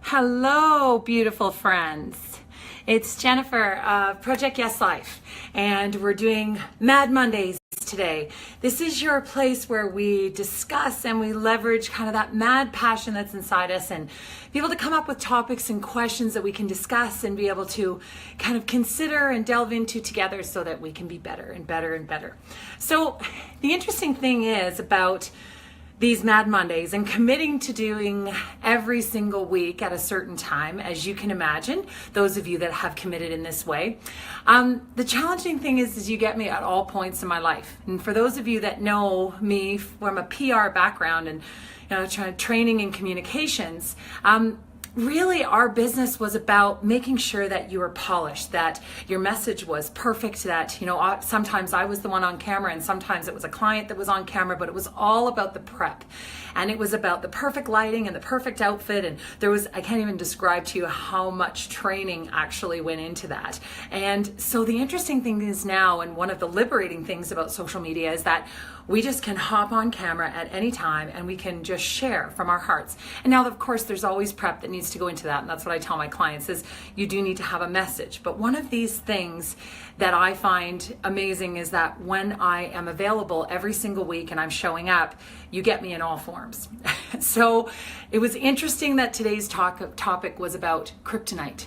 Hello, beautiful friends. It's Jennifer of Project Yes Life, and we're doing Mad Mondays today. This is your place where we discuss and we leverage kind of that mad passion that's inside us and be able to come up with topics and questions that we can discuss and be able to kind of consider and delve into together so that we can be better and better and better. So the interesting thing is about these Mad Mondays and committing to doing every single week at a certain time, as you can imagine, those of you that have committed in this way. The challenging thing is you get me at all points in my life. And for those of you that know me from a PR background and training in communications, really our business was about making sure that you were polished, that your message was perfect, that, sometimes I was the one on camera and sometimes it was a client that was on camera, but it was all about the prep. And it was about the perfect lighting and the perfect outfit. And I can't even describe to you how much training actually went into that. And so the interesting thing is now, and one of the liberating things about social media is that we just can hop on camera at any time and we can just share from our hearts. And now, of course, there's always prep that needs to go into that. And that's what I tell my clients is you do need to have a message. But one of these things that I find amazing is that when I am available every single week and I'm showing up, you get me in all forms. So it was interesting that today's topic was about kryptonite.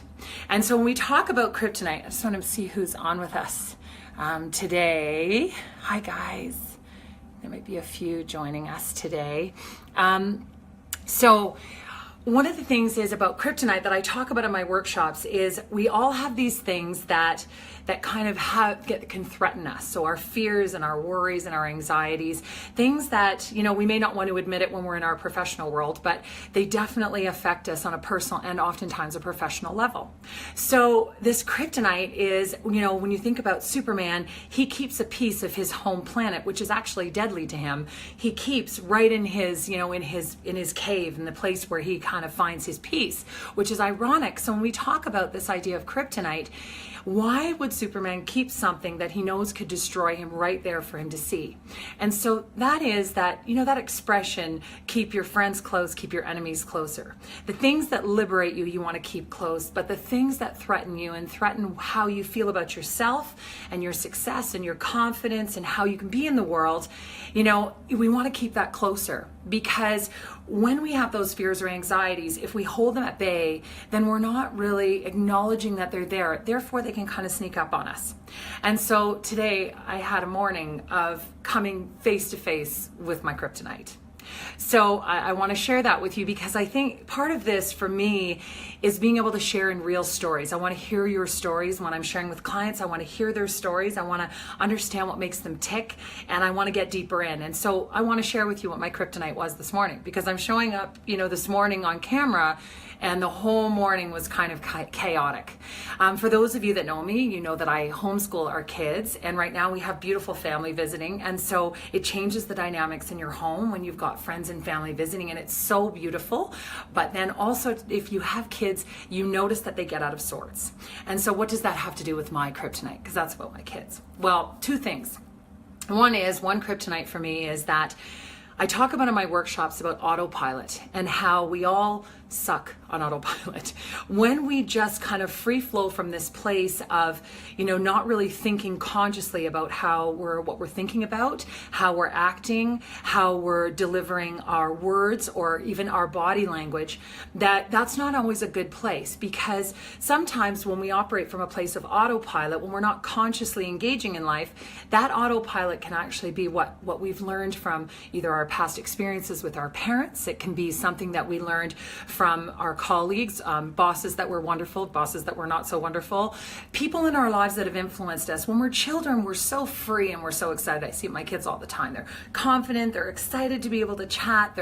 And so when we talk about kryptonite, I just want to see who's on with us today. Hi, guys. There might be a few joining us today. So one of the things is about kryptonite that I talk about in my workshops is we all have these things that kind of can threaten us. So our fears and our worries and our anxieties, things that, we may not want to admit it when we're in our professional world, but they definitely affect us on a personal and oftentimes a professional level. So this kryptonite is, when you think about Superman, he keeps a piece of his home planet, which is actually deadly to him. He keeps right in his, in his cave, in the place where he kind of finds his peace, which is ironic. So when we talk about this idea of kryptonite, why would Superman keep something that he knows could destroy him right there for him to see? And so that is that, that expression, keep your friends close, keep your enemies closer. The things that liberate you, you want to keep close, but the things that threaten you and threaten how you feel about yourself and your success and your confidence and how you can be in the world, we want to keep that closer, because when we have those fears or anxieties, if we hold them at bay, then we're not really acknowledging that they're there. Therefore, they can kind of sneak up on us. And so today I had a morning of coming face to face with my kryptonite. So I want to share that with you because I think part of this for me is being able to share in real stories. I want to hear your stories. When I'm sharing with clients, I want to hear their stories. I want to understand what makes them tick, and I want to get deeper in. And so I want to share with you what my kryptonite was this morning, because I'm showing up, this morning on camera, and the whole morning was kind of chaotic. For those of you that know me, you know that I homeschool our kids, and right now we have beautiful family visiting, and so it changes the dynamics in your home when you've got friends and family visiting, and it's so beautiful. But then also, if you have kids, you notice that they get out of sorts. And so what does that have to do with my kryptonite? Because that's about my kids. Well, two things. One kryptonite for me is that I talk about in my workshops about autopilot and how we all suck on autopilot. When we just kind of free flow from this place of, not really thinking consciously about what we're thinking about, how we're acting, how we're delivering our words or even our body language, that's not always a good place, because sometimes when we operate from a place of autopilot, when we're not consciously engaging in life, that autopilot can actually be what we've learned from either our past experiences with our parents. It can be something that we learned from our colleagues, bosses that were wonderful, bosses that were not so wonderful, people in our lives that have influenced us. When we're children, we're so free and we're so excited. I see my kids all the time. They're confident, they're excited to be able to chat,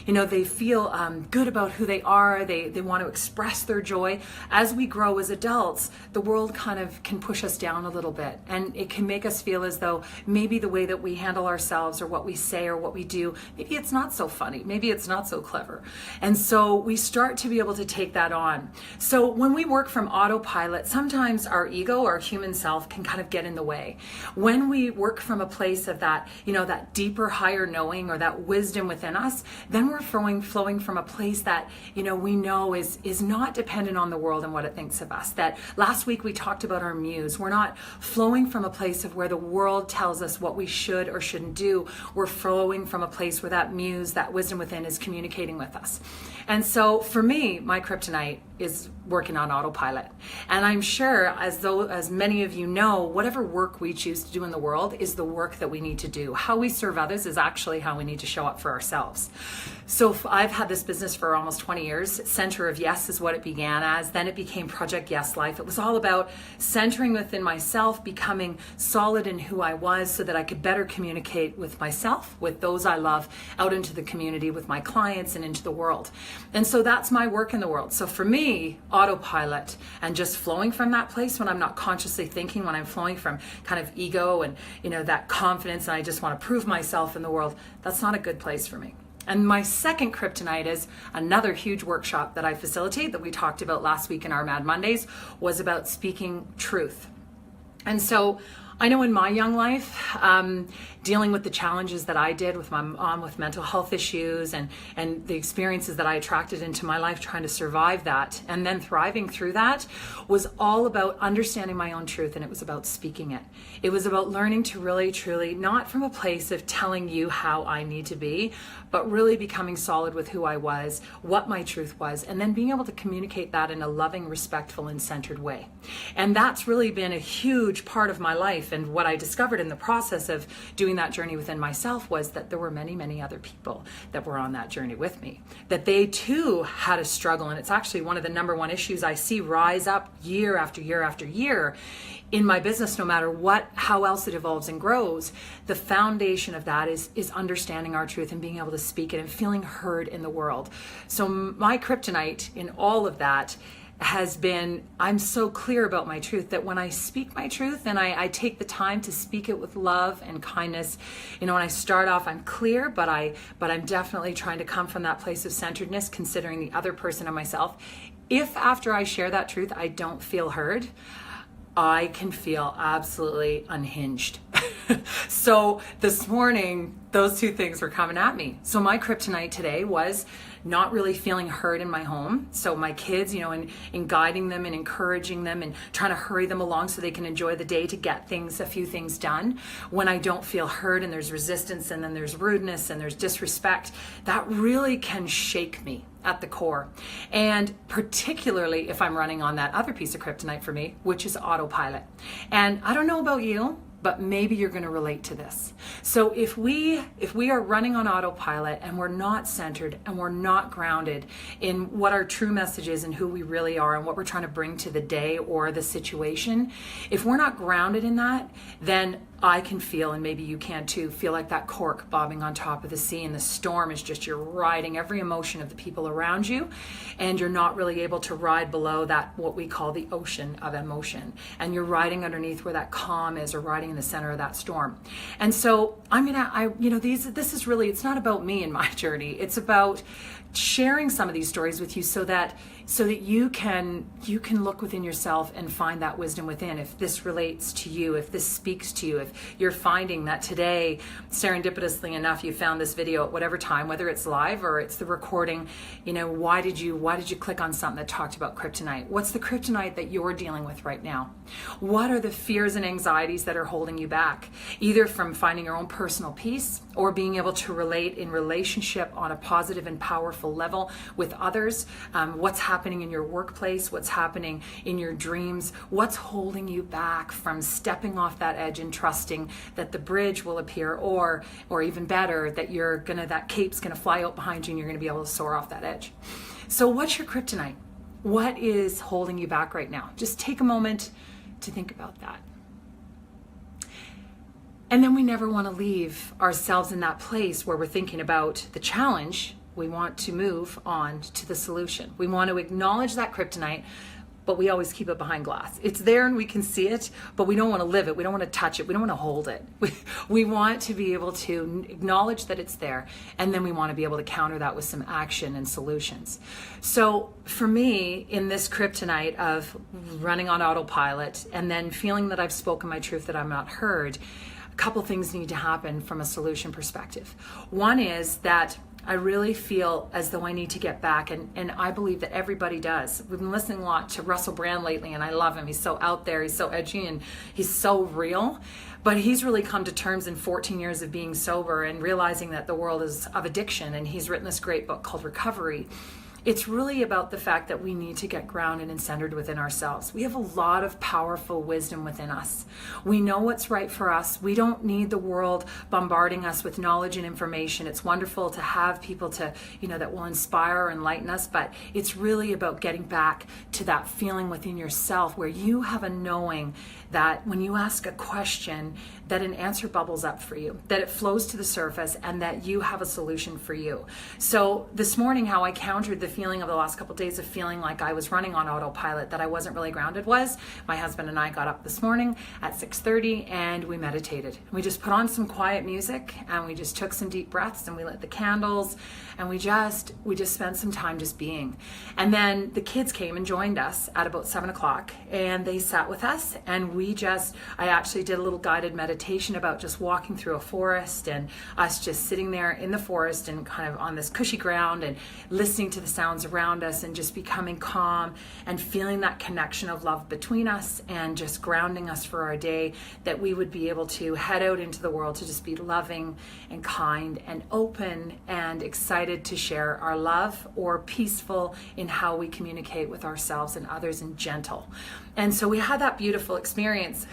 they feel good about who they are, they want to express their joy. As we grow as adults, the world kind of can push us down a little bit, and it can make us feel as though maybe the way that we handle ourselves or what we say or what we do, maybe it's not so funny, maybe it's not so clever. And so we start to be able to take that on. So when we work from autopilot, sometimes our ego, our human self, can kind of get in the way. When we work from a place of that, that deeper, higher knowing or that wisdom within us, then we're flowing from a place that, we know is not dependent on the world and what it thinks of us. That last week we talked about our muse. We're not flowing from a place of where the world tells us what we should or shouldn't do. We're flowing from a place where that muse, that wisdom within, is communicating with us. And so for me, my kryptonite is working on autopilot. And I'm sure, as many of you know, whatever work we choose to do in the world is the work that we need to do. How we serve others is actually how we need to show up for ourselves. So I've had this business for almost 20 years. Center of Yes is what it began as. Then it became Project Yes Life. It was all about centering within myself, becoming solid in who I was so that I could better communicate with myself, with those I love, out into the community, with my clients, and into the world. And so that's my work in the world. So for me, autopilot and just flowing from that place when I'm not consciously thinking, when I'm flowing from kind of ego and, that confidence and I just want to prove myself in the world, that's not a good place for me. And my second kryptonite is another huge workshop that I facilitate that we talked about last week in our Mad Mondays, was about speaking truth. And so I know in my young life, dealing with the challenges that I did with my mom with mental health issues and the experiences that I attracted into my life, trying to survive that and then thriving through that, was all about understanding my own truth, and it was about speaking it. It was about learning to really, truly, not from a place of telling you how I need to be, but really becoming solid with who I was, what my truth was, and then being able to communicate that in a loving, respectful, and centered way. And that's really been a huge part of my life. And what I discovered in the process of doing that journey within myself was that there were many, many other people that were on that journey with me, that they too had a struggle. And it's actually one of the number one issues I see rise up year after year after year in my business. No matter how else it evolves and grows, the foundation of that is understanding our truth and being able to speak it and feeling heard in the world. So my kryptonite in all of that has been, I'm so clear about my truth that when I speak my truth and I take the time to speak it with love and kindness, when I start off, I'm clear, but I'm definitely trying to come from that place of centeredness, considering the other person and myself. If after I share that truth, I don't feel heard, I can feel absolutely unhinged. So this morning, those two things were coming at me. So my kryptonite today was not really feeling heard in my home. So my kids, in guiding them and encouraging them and trying to hurry them along so they can enjoy the day to get a few things done. When I don't feel heard and there's resistance and then there's rudeness and there's disrespect, that really can shake me at the core. And particularly if I'm running on that other piece of kryptonite for me, which is autopilot. And I don't know about you, but maybe you're going to relate to this. So if we are running on autopilot and we're not centered and we're not grounded in what our true message is and who we really are and what we're trying to bring to the day or the situation, if we're not grounded in that, then I can feel, and maybe you can too, feel like that cork bobbing on top of the sea, and the storm is just, you're riding every emotion of the people around you, and you're not really able to ride below that, what we call the ocean of emotion, and you're riding underneath where that calm is, or riding in the center of that storm. And so this is really, it's not about me and my journey, it's about sharing some of these stories with you so that you can look within yourself and find that wisdom within. If this relates to you, if this speaks to you, if you're finding that today, serendipitously enough, you found this video at whatever time, whether it's live or it's the recording, why did you click on something that talked about kryptonite? What's the kryptonite that you're dealing with right now? What are the fears and anxieties that are holding you back, either from finding your own personal peace or being able to relate in relationship on a positive and powerful level with others? What's happening in your workplace? What's happening in your dreams? What's holding you back from stepping off that edge and trusting that the bridge will appear, or even better, that that cape's gonna fly out behind you and you're gonna be able to soar off that edge? So what's your kryptonite? What is holding you back right now? Just take a moment to think about that. And then we never want to leave ourselves in that place where we're thinking about the challenge. We want to move on to the solution. We want to acknowledge that kryptonite, but we always keep it behind glass. It's there and we can see it, but we don't want to live it. We don't want to touch it. We don't want to hold it. We want to be able to acknowledge that it's there, and then we want to be able to counter that with some action and solutions. So for me, in this kryptonite of running on autopilot and then feeling that I've spoken my truth, that I'm not heard, a couple things need to happen from a solution perspective. One is that I really feel as though I need to get back, and I believe that everybody does. We've been listening a lot to Russell Brand lately, and I love him. He's so out there, he's so edgy, and he's so real. But he's really come to terms in 14 years of being sober and realizing that the world is of addiction, and he's written this great book called Recovery. It's really about the fact that we need to get grounded and centered within ourselves. We have a lot of powerful wisdom within us. We know what's right for us. We don't need the world bombarding us with knowledge and information. It's wonderful to have people that will inspire or enlighten us, but it's really about getting back to that feeling within yourself where you have a knowing that when you ask a question, that an answer bubbles up for you, that it flows to the surface, and that you have a solution for you. So this morning, how I countered the feeling of the last couple of days of feeling like I was running on autopilot, that I wasn't really grounded, was my husband and I got up this morning at 6:30 and we meditated. We just put on some quiet music and we just took some deep breaths and we lit the candles and we just spent some time just being. And then the kids came and joined us at about 7 o'clock and they sat with us, and I actually did a little guided meditation about just walking through a forest and us just sitting there in the forest and kind of on this cushy ground and listening to the sounds around us and just becoming calm and feeling that connection of love between us and just grounding us for our day, that we would be able to head out into the world to just be loving and kind and open and excited to share our love, or peaceful in how we communicate with ourselves and others, and gentle. And so we had that beautiful experience.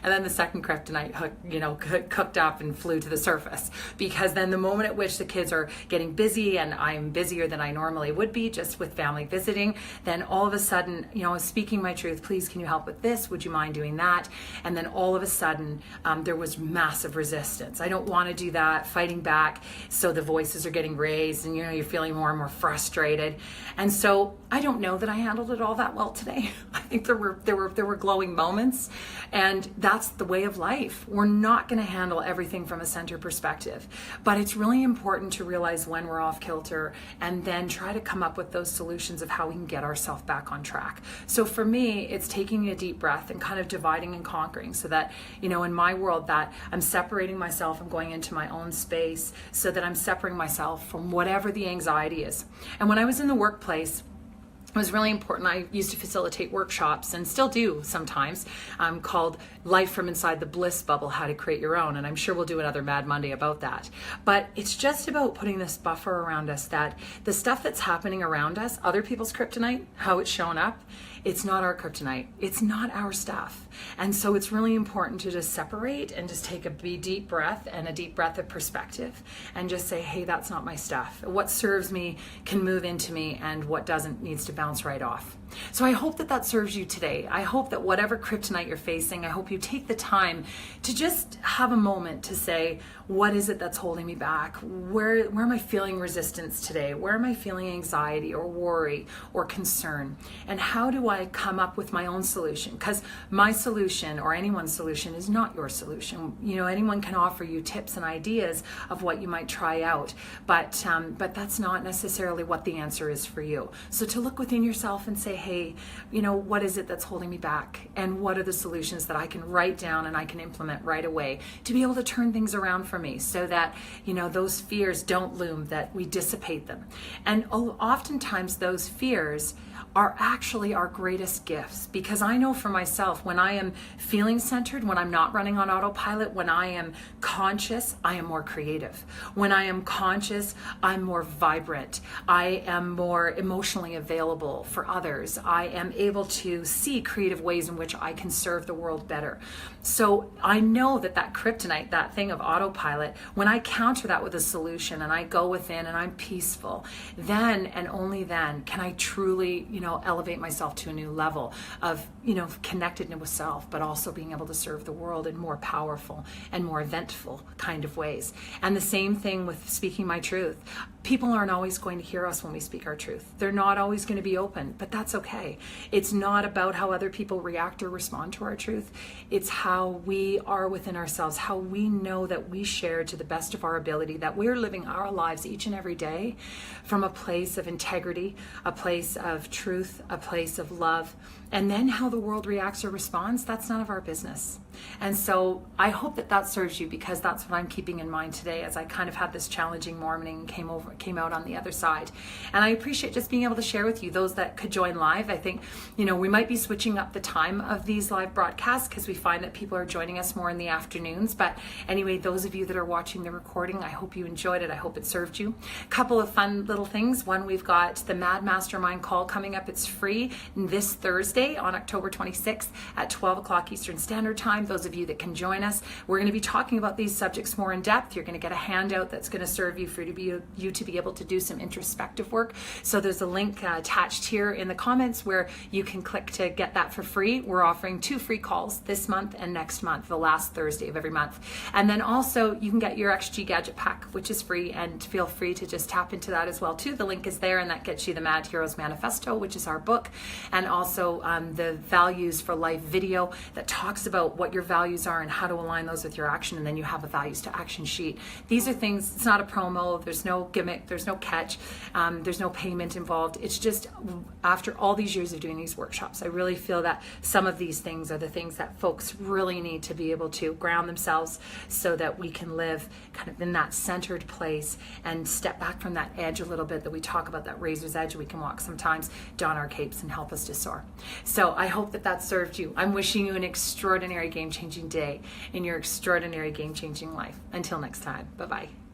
And then the second kryptonite cooked up and flew to the surface, because then the moment at which the kids are getting busy and I'm busier than I normally would be just with family visiting, then all of a sudden, I was speaking my truth. Please, can you help with this? Would you mind doing that? And then all of a sudden, there was massive resistance. I don't want to do that, fighting back. So the voices are getting raised and, you're feeling more and more frustrated. And so I don't know that I handled it all that well today. I think there were glowing moments, and that's the way of life. We're not going to handle everything from a center perspective, but it's really important to realize when we're off kilter and then try to come up with those solutions of how we can get ourselves back on track. So for me, it's taking a deep breath and kind of dividing and conquering, so that, in my world, that I'm separating myself and going into my own space, so that I'm separating myself from whatever the anxiety is. And when I was in the workplace, it was really important. I used to facilitate workshops, and still do sometimes, called Life from Inside the Bliss Bubble, How to Create Your Own. And I'm sure we'll do another Mad Monday about that. But it's just about putting this buffer around us, that the stuff that's happening around us, other people's kryptonite, how it's shown up, it's not our kryptonite. It's not our stuff. And so it's really important to just separate and just take a deep breath, and a deep breath of perspective, and just say, hey, that's not my stuff. What serves me can move into me, and what doesn't needs to bounce right off. So I hope that serves you today. I hope that whatever kryptonite you're facing, I hope you take the time to just have a moment to say, what is it that's holding me back? Where am I feeling resistance today? Where am I feeling anxiety or worry or concern? And how do I come up with my own solution? Because my solution, or anyone's solution, is not your solution. Anyone can offer you tips and ideas of what you might try out, but that's not necessarily what the answer is for you. So to look within yourself and say, hey, what is it that's holding me back? And what are the solutions that I can write down and I can implement right away to be able to turn things around for me, so that, those fears don't loom, that we dissipate them. And oftentimes those fears are actually our greatest gifts, because I know for myself, when I am feeling centered, when I'm not running on autopilot, when I am conscious, I am more creative. When I am conscious, I'm more vibrant. I am more emotionally available for others. I am able to see creative ways in which I can serve the world better. So I know that kryptonite, that thing of autopilot, when I counter that with a solution and I go within and I'm peaceful, then and only then can I truly, elevate myself to a new level of, connectedness with self, but also being able to serve the world in more powerful and more eventful kind of ways. And the same thing with speaking my truth. People aren't always going to hear us when we speak our truth. They're not always going to be open, but that's okay. It's not about how other people react or respond to our truth. It's how we are within ourselves, how we know that we share to the best of our ability, that we're living our lives each and every day from a place of integrity, a place of truth, a place of love. And then how the world reacts or responds, that's none of our business. And so I hope that that serves you, because that's what I'm keeping in mind today as I kind of had this challenging morning and came out on the other side. And I appreciate just being able to share with you those that could join live. I think, we might be switching up the time of these live broadcasts because we find that people are joining us more in the afternoons. But anyway, those of you that are watching the recording, I hope you enjoyed it. I hope it served you. A couple of fun little things. One, we've got the Mad Mastermind call coming up. It's free this Thursday on October 26th at 12 o'clock Eastern Standard Time. Those of you that can join us, we're going to be talking about these subjects more in depth. You're going to get a handout that's going to serve you to be able to do some introspective work. So there's a link attached here in the comments where you can click to get that for free. We're offering 2 free calls this month and next month, the last Thursday of every month. And then also you can get your XG Gadget Pack, which is free, and feel free to just tap into that as well too. The link is there, and that gets you the Mad Heroes Manifesto, which is our book, and also the Values for Life video that talks about what your values are and how to align those with your action. And then you have a values to action sheet. These are things, it's not a promo, there's no gimmick, there's no catch, there's no payment involved. It's just after all these years of doing these workshops, I really feel that some of these things are the things that folks really need to be able to ground themselves so that we can live kind of in that centered place and step back from that edge a little bit that we talk about, that razor's edge we can walk sometimes, don our capes and help us to soar. So I hope that that served you. I'm wishing you an extraordinary game-changing day in your extraordinary game-changing life. Until next time, bye-bye.